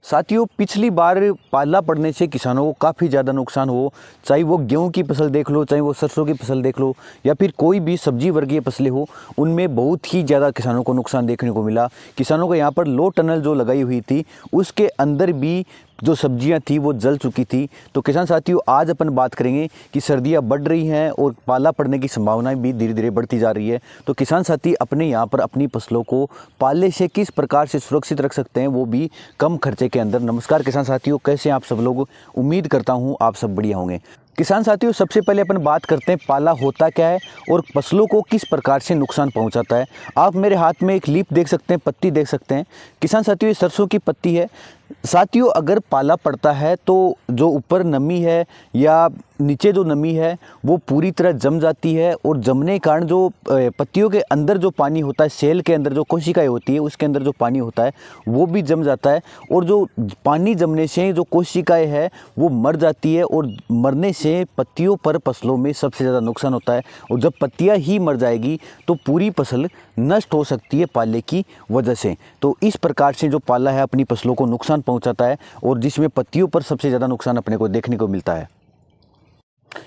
साथियों, पिछली बार पाला पड़ने से किसानों को काफ़ी ज़्यादा नुकसान हो, चाहे वो गेहूं की फसल देख लो, चाहे वो सरसों की फसल देख लो या फिर कोई भी सब्जी वर्गीय फसलें हो, उनमें बहुत ही ज़्यादा किसानों को नुकसान देखने को मिला। किसानों को यहाँ पर लो टनल जो लगाई हुई थी उसके अंदर भी जो सब्जियां थी वो जल चुकी थी। तो किसान साथियों, आज अपन बात करेंगे कि सर्दियां बढ़ रही हैं और पाला पड़ने की संभावनाएं भी धीरे धीरे बढ़ती जा रही है। तो किसान साथी अपने यहाँ पर अपनी फसलों को पाले से किस प्रकार से सुरक्षित रख सकते हैं, वो भी कम खर्चे के अंदर। नमस्कार किसान साथियों, कैसे हैं आप सब लोग? उम्मीद करता हूँ आप सब बढ़िया होंगे। किसान साथियों, सबसे पहले अपन बात करते हैं पाला होता क्या है और फसलों को किस प्रकार से नुकसान पहुंचाता है। आप मेरे हाथ में एक लीफ देख सकते हैं, पत्ती देख सकते हैं। किसान साथियों, ये सरसों की पत्ती है। साथियों, अगर पाला पड़ता है तो जो ऊपर नमी है या नीचे जो नमी है वो पूरी तरह जम जाती है और जमने के कारण जो पत्तियों के अंदर जो पानी होता है, सेल के अंदर जो कोशिकाएं होती है उसके अंदर जो पानी होता है वो भी जम जाता है और जो पानी जमने से जो कोशिकाएं है वो मर जाती है और मरने से पत्तियों पर फसलों में सबसे ज़्यादा नुकसान होता है। और जब पत्तियां ही मर जाएगी तो पूरी फसल नष्ट हो सकती है पाले की वजह से। तो इस प्रकार से जो पाला है अपनी फसलों को नुकसान पहुंचाता है और जिसमें पत्तियों पर सबसे ज़्यादा नुकसान अपने को देखने को मिलता है।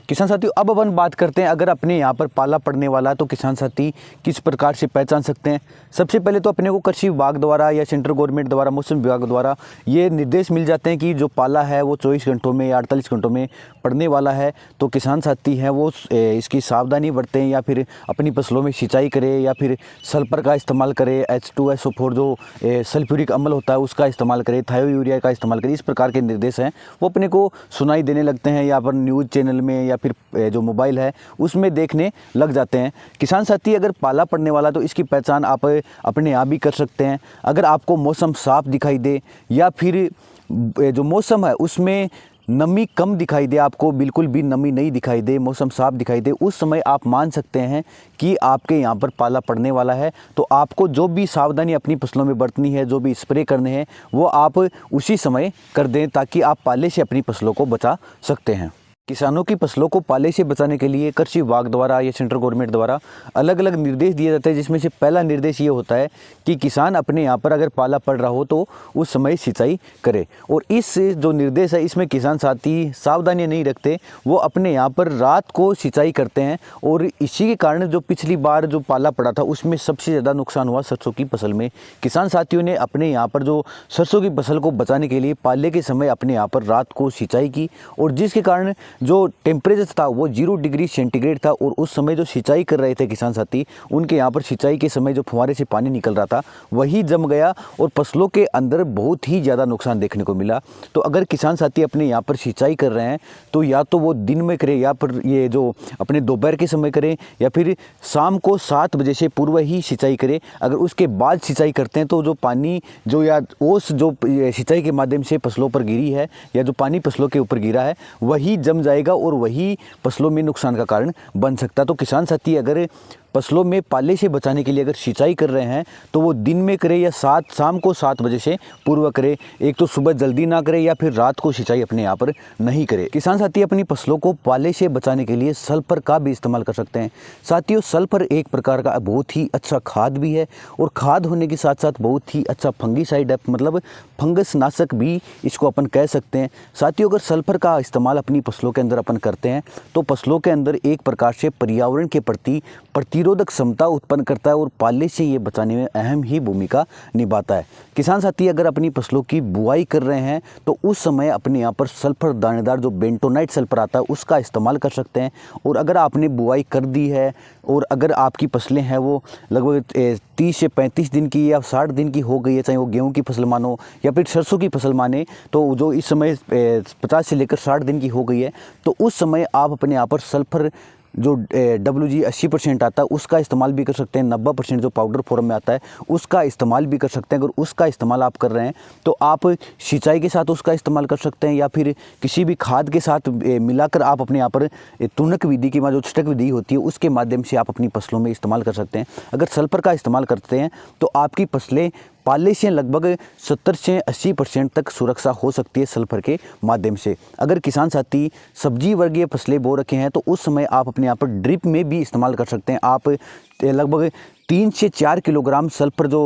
किसान साथियों, अब अपन बात करते हैं अगर अपने यहाँ पर पाला पड़ने वाला है तो किसान साथी किस प्रकार से पहचान सकते हैं। सबसे पहले तो अपने को कृषि विभाग द्वारा या सेंट्रल गवर्नमेंट द्वारा मौसम विभाग द्वारा ये निर्देश मिल जाते हैं कि जो पाला है वो 24 घंटों में या 48 घंटों में पड़ने वाला है। तो किसान साथी हैं वो इसकी सावधानी बरतें या फिर अपनी फसलों में सिंचाई करें या फिर सल्फर का इस्तेमाल करें, H2SO4 जो सल्फ्यूरिक अम्ल होता है उसका इस्तेमाल करें, थायो यूरिया का इस्तेमाल करें। इस प्रकार के निर्देश हैं वो अपने को सुनाई देने लगते हैं या पर न्यूज़ चैनल में या फिर जो मोबाइल है उसमें देखने लग जाते हैं। किसान साथी, अगर पाला पड़ने वाला तो इसकी पहचान आप अपने आप भी कर सकते हैं। अगर आपको मौसम साफ दिखाई दे या फिर जो मौसम है उसमें नमी कम दिखाई दे, आपको बिल्कुल भी नमी नहीं दिखाई दे, मौसम साफ दिखाई दे, उस समय आप मान सकते हैं कि आपके यहाँ पर पाला पड़ने वाला है। तो आपको जो भी सावधानी अपनी फसलों में बरतनी है, जो भी स्प्रे करने हैं वो आप उसी समय कर दें ताकि आप पाले से अपनी फसलों को बचा सकते हैं। किसानों की फसलों को पाले से बचाने के लिए कृषि विभाग द्वारा या सेंट्रल गवर्नमेंट द्वारा अलग अलग निर्देश दिए जाते हैं, जिसमें से पहला निर्देश ये होता है कि किसान अपने यहाँ पर अगर पाला पड़ रहा हो तो उस समय सिंचाई करे। और इस जो निर्देश है इसमें किसान साथी सावधानियाँ नहीं रखते, वो अपने यहाँ पर रात को सिंचाई करते हैं और इसी के कारण जो पिछली बार जो पाला पड़ा था उसमें सबसे ज़्यादा नुकसान हुआ सरसों की फसल में। किसान साथियों ने अपने यहाँ पर जो सरसों की फसल को बचाने के लिए पाले के समय अपने यहाँ पर रात को सिंचाई की और जिसके कारण जो टेम्परेचर था वो 0 डिग्री सेंटीग्रेड था। और उस समय जो सिंचाई कर रहे थे किसान साथी, उनके यहाँ पर सिंचाई के समय जो फुहारे से पानी निकल रहा था वही जम गया और फसलों के अंदर बहुत ही ज़्यादा नुकसान देखने को मिला। तो अगर किसान साथी अपने यहाँ पर सिंचाई कर रहे हैं तो या तो वो दिन में करें या फिर ये जो अपने दोपहर के समय करें या फिर शाम को 7 बजे से पूर्व ही सिंचाई करें। अगर उसके बाद सिंचाई करते हैं तो जो पानी जो या ओस जो सिंचाई के माध्यम से फसलों पर गिरी है या जो पानी फसलों के ऊपर गिरा है वही जम जाएगा और वही फसलों में नुकसान का कारण बन सकता है। तो किसान साथी अगर फसलों में पाले से बचाने के लिए अगर सिंचाई कर रहे हैं तो वो दिन में करें या शाम को 7 बजे से पूर्व करें। एक तो सुबह जल्दी ना करें या फिर रात को सिंचाई अपने यहाँ पर नहीं करें। किसान साथी अपनी फसलों को पाले से बचाने के लिए सल्फर का भी इस्तेमाल कर सकते हैं। साथियों, सल्फर एक प्रकार का बहुत ही अच्छा खाद भी है और खाद होने के साथ साथ बहुत ही अच्छा फंगीसाइड है, मतलब फंगस नाशक भी इसको अपन कह सकते हैं। साथियों, अगर सल्फर का इस्तेमाल अपनी फसलों के अंदर अपन करते हैं तो फसलों के अंदर एक प्रकार से पर्यावरण के प्रति प्रतिरोधक क्षमता उत्पन्न करता है और पाले से ये बचाने में अहम ही भूमिका निभाता है। किसान साथी अगर अपनी फसलों की बुआई कर रहे हैं तो उस समय अपने यहाँ पर सल्फर दानेदार जो बेंटोनाइट सल्फर आता है उसका इस्तेमाल कर सकते हैं। और अगर आपने बुआई कर दी है और अगर आपकी फसलें हैं वो लगभग 30 से 35 दिन की या 60 दिन की हो गई है, चाहे वो गेहूं की फसल मानो या फिर सरसों की फसल माने, तो जो इस समय 50 से लेकर 60 दिन की हो गई है तो उस समय आप अपने यहाँ पर सल्फर जो WG 80% आता है उसका इस्तेमाल भी कर सकते हैं। 90% जो पाउडर फॉर्म में आता है उसका इस्तेमाल भी कर सकते हैं। अगर उसका इस्तेमाल आप कर रहे हैं तो आप सिंचाई के साथ उसका इस्तेमाल कर सकते हैं या फिर किसी भी खाद के साथ मिलाकर आप अपने यहाँ पर तुनक विधि की जो छिटक विधि होती है उसके माध्यम से आप अपनी फसलों में इस्तेमाल कर सकते हैं। अगर सल्फर का इस्तेमाल करते हैं तो आपकी फसलें पाले से लगभग 70 से 80% तक सुरक्षा हो सकती है सल्फर के माध्यम से। अगर किसान साथी सब्जी वर्गीय फसलें बो रखे हैं तो उस समय आप अपने यहाँ पर ड्रिप में भी इस्तेमाल कर सकते हैं। आप लगभग 3 से 4 किलोग्राम सल्फर जो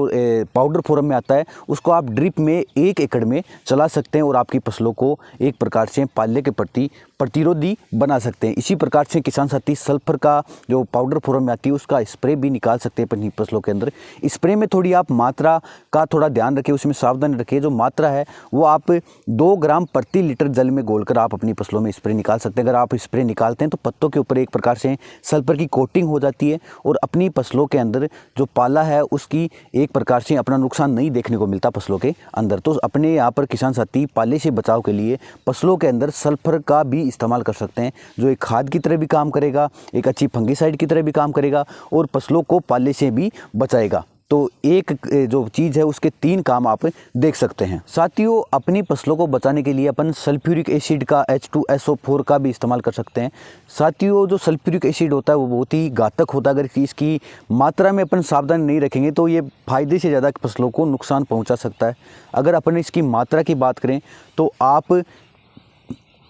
पाउडर फॉर्म में आता है उसको आप ड्रिप में 1 एकड़ में चला सकते हैं और आपकी फसलों को एक प्रकार से पाले के प्रति प्रतिरोधी बना सकते हैं। इसी प्रकार से किसान साथी सल्फर का जो पाउडर फॉर्म में आती है उसका स्प्रे भी निकाल सकते हैं अपनी फसलों के अंदर। स्प्रे में थोड़ी आप मात्रा का थोड़ा ध्यान रखें, उसमें सावधानी रखें। जो मात्रा है वो आप 2 ग्राम प्रति लीटर जल में घोलकर आप अपनी फसलों में स्प्रे निकाल सकते हैं। अगर आप स्प्रे निकालते हैं तो पत्तों के ऊपर एक प्रकार से सल्फर की कोटिंग हो जाती है और अपनी फसलों के अंदर जो पाला है उसकी एक प्रकार से अपना नुकसान नहीं देखने को मिलता फसलों के अंदर। तो अपने यहाँ पर किसान साथी पाले से बचाव के लिए फसलों के अंदर सल्फर का भी इस्तेमाल कर सकते हैं, जो एक खाद की तरह भी काम करेगा, एक अच्छी फंगिसाइड की तरह भी काम करेगा और फसलों को पाले से भी बचाएगा। तो एक जो चीज़ है उसके 3 काम आप देख सकते हैं। साथियों, अपनी फसलों को बचाने के लिए अपन सल्फ्यूरिक एसिड का H2SO4 का भी इस्तेमाल कर सकते हैं। साथियों, जो सल्फ्यूरिक एसिड होता है वो बहुत ही घातक होता है। अगर इसकी मात्रा में अपन सावधानी नहीं रखेंगे तो ये फ़ायदे से ज़्यादा फसलों को नुकसान पहुँचा सकता है। अगर अपन इसकी मात्रा की बात करें तो आप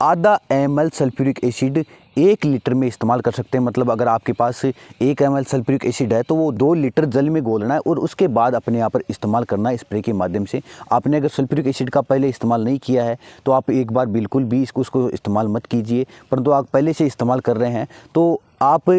आधा ml सल्फ्यूरिक एसिड 1 लीटर में इस्तेमाल कर सकते हैं। मतलब अगर आपके पास 1 ml सल्फ्यूरिक एसिड है तो वो 2 लीटर जल में घोलना है और उसके बाद अपने यहाँ पर इस्तेमाल करना है स्प्रे के माध्यम से। आपने अगर सल्फ्यूरिक एसिड का पहले इस्तेमाल नहीं किया है तो आप एक बार बिल्कुल भी उसको इस्तेमाल मत कीजिए, परंतु आप पहले से इस्तेमाल कर रहे हैं तो आप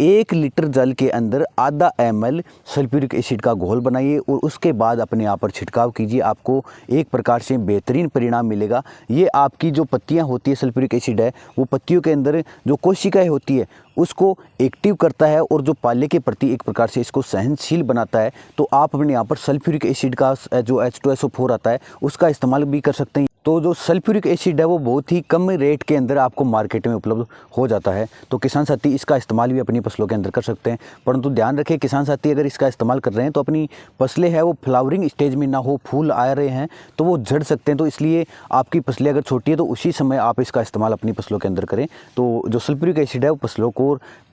1 लीटर जल के अंदर आधा ml सल्फ्यूरिक एसिड का घोल बनाइए और उसके बाद अपने यहाँ पर छिड़काव कीजिए। आपको एक प्रकार से बेहतरीन परिणाम मिलेगा। ये आपकी जो पत्तियाँ होती है, सल्फ्यूरिक एसिड है वो पत्तियों के अंदर जो कोशिकाएं होती है उसको एक्टिव करता है और जो पाले के प्रति एक प्रकार से इसको सहनशील बनाता है। तो आप अपने यहाँ पर सल्फ्यूरिक एसिड का जो H2SO4 आता है उसका इस्तेमाल भी कर सकते हैं। तो जो सल्फ्यूरिक एसिड है वो बहुत ही कम रेट के अंदर आपको मार्केट में उपलब्ध हो जाता है। तो किसान साथी इसका इस्तेमाल भी अपनी फसलों के अंदर कर सकते हैं, परंतु ध्यान रखें किसान साथी अगर इसका इस्तेमाल कर रहे हैं तो अपनी फसलें हैं वो फ्लावरिंग स्टेज में ना हो, फूल आ रहे हैं तो वो झड़ सकते हैं। तो इसलिए आपकी फसलें अगर छोटी है तो उसी समय आप इसका इस्तेमाल अपनी फसलों के अंदर करें। तो जो सल्फ्यूरिक एसिड है वो फसलों को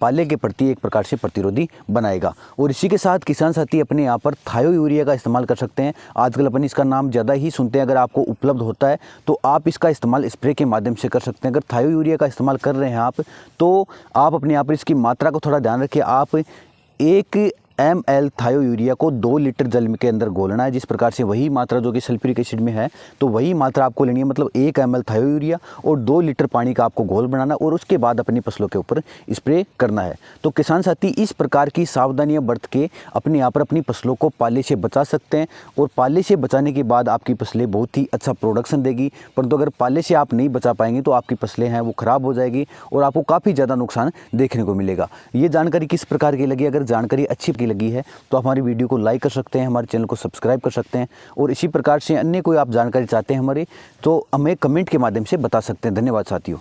पाले के प्रति एक प्रकार से प्रतिरोधी बनाएगा। और इसी के साथ किसान साथी अपने यहाँ पर थायो यूरिया का इस्तेमाल कर सकते हैं। आजकल अपन इसका नाम ज़्यादा ही सुनते हैं। अगर आपको उपलब्ध होता है तो आप इसका इस्तेमाल स्प्रे के माध्यम से कर सकते हैं। अगर थायो यूरिया का इस्तेमाल कर रहे हैं आप तो आप अपने यहाँ पर इसकी मात्रा को थोड़ा ध्यान रखिए। आप 1 ml थायो यूरिया को 2 लीटर जल के अंदर घोलना है। जिस प्रकार से वही मात्रा जो कि सल्फ्यूरिक एसिड में है तो वही मात्रा आपको लेनी है। मतलब 1 ml थायो यूरिया और 2 लीटर पानी का आपको घोल बनाना और उसके बाद अपनी फसलों के ऊपर स्प्रे करना है। तो किसान साथी इस प्रकार की सावधानियां बरत के अपने यहाँ पर अपनी फसलों को पाले से बचा सकते हैं और पाले से बचाने के बाद आपकी फसलें बहुत ही अच्छा प्रोडक्शन देगी। परंतु अगर पाले से आप नहीं बचा पाएंगे तो आपकी फसलें हैं वो ख़राब हो जाएगी और आपको काफ़ी ज़्यादा नुकसान देखने को मिलेगा। ये जानकारी किस प्रकार की लगी? अगर जानकारी अच्छी लगी है तो आप हमारी वीडियो को लाइक कर सकते हैं, हमारे चैनल को सब्सक्राइब कर सकते हैं और इसी प्रकार से अन्य कोई आप जानकारी चाहते हैं हमारे तो हमें कमेंट के माध्यम से बता सकते हैं। धन्यवाद साथियों।